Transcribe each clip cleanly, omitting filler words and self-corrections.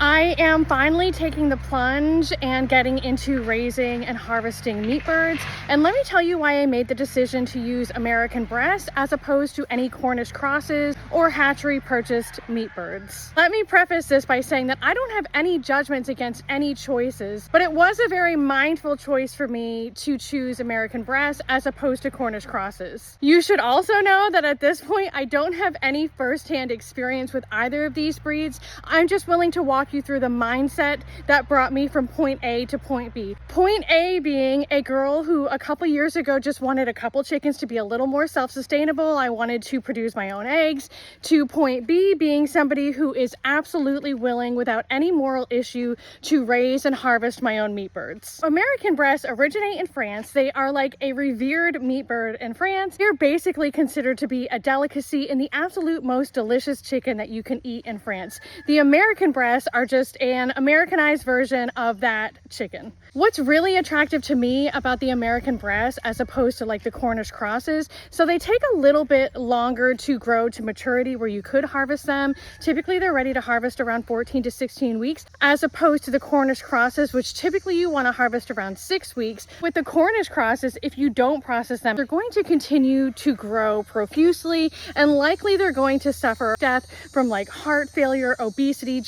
I am finally taking the plunge and getting into raising and harvesting meat birds. And let me tell you why I made the decision to use American Bresse as opposed to any Cornish crosses or hatchery purchased meat birds. Let me preface this by saying that I don't have any judgments against any choices, but it was a very mindful choice for me to choose American Bresse as opposed to Cornish crosses. You should also know that at this point, I don't have any firsthand experience with either of these breeds. I'm just willing to walk you through the mindset that brought me from point A to point B. Point A being a girl who a couple years ago just wanted a couple chickens to be a little more self-sustainable. I wanted to produce my own eggs. To point B being somebody who is absolutely willing without any moral issue to raise and harvest my own meat birds. American Bresse originate in France. They are like a revered meat bird in France. They're basically considered to be a delicacy and the absolute most delicious chicken that you can eat in France. The American Bresse are just an Americanized version of that chicken. What's really attractive to me about the American Bresse as opposed to like the Cornish crosses, so they take a little bit longer to grow to maturity where you could harvest them. Typically they're ready to harvest around 14 to 16 weeks as opposed to the Cornish crosses, which typically you want to harvest around 6 weeks. With the Cornish crosses, if you don't process them, they're going to continue to grow profusely and likely they're going to suffer death from like heart failure, obesity.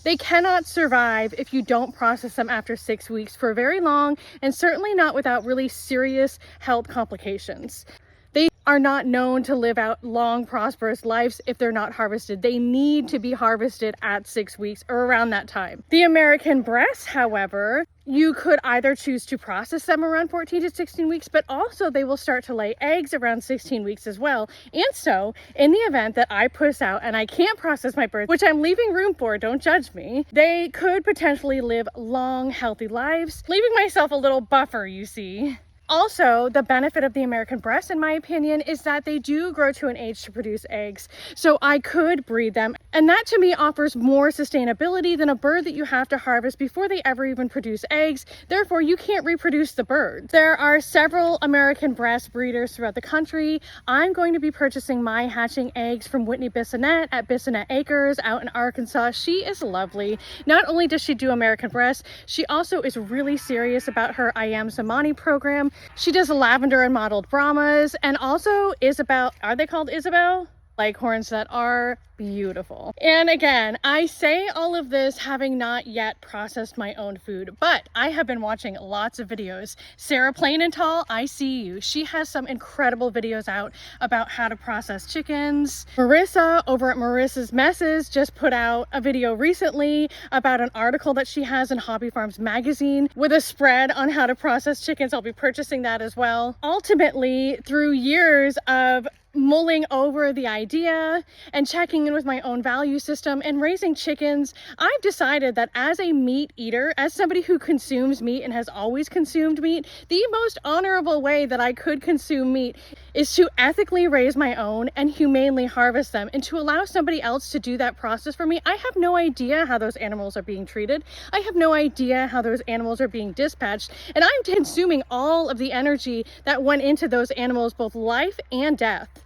They cannot survive if you don't process them after 6 weeks for very long, and certainly not without really serious health complications. They are not known to live out long, prosperous lives if they're not harvested. They need to be harvested at 6 weeks or around that time. The American Bresse, however, you could either choose to process them around 14 to 16 weeks, but also they will start to lay eggs around 16 weeks as well. And so in the event that I puss out and I can't process my birds, which I'm leaving room for, don't judge me, they could potentially live long, healthy lives, leaving myself a little buffer, you see. Also, the benefit of the American Bresse, in my opinion, is that they do grow to an age to produce eggs. So I could breed them. And that to me offers more sustainability than a bird that you have to harvest before they ever even produce eggs. Therefore, you can't reproduce the birds. There are several American Bresse breeders throughout the country. I'm going to be purchasing my hatching eggs from Whitney Bissonette at Bissonette Acres out in Arkansas. She is lovely. Not only does she do American Bresse, she also is really serious about her I Am Samani program. She does lavender and mottled Brahmas and also Isabel. Are they called Isabel? Leghorns that are beautiful. And again, I say all of this having not yet processed my own food, but I have been watching lots of videos. Sarah Plain and Tall, I see you. She has some incredible videos out about how to process chickens. Marissa over at Marissa's Messes just put out a video recently about an article that she has in Hobby Farms magazine with a spread on how to process chickens. I'll be purchasing that as well. Ultimately, through years of mulling over the idea and checking in with my own value system and raising chickens, I've decided that as a meat eater, as somebody who consumes meat and has always consumed meat, the most honorable way that I could consume meat is to ethically raise my own and humanely harvest them, and to allow somebody else to do that process for me. I have no idea how those animals are being treated. I have no idea how those animals are being dispatched, and I'm consuming all of the energy that went into those animals, both life and death.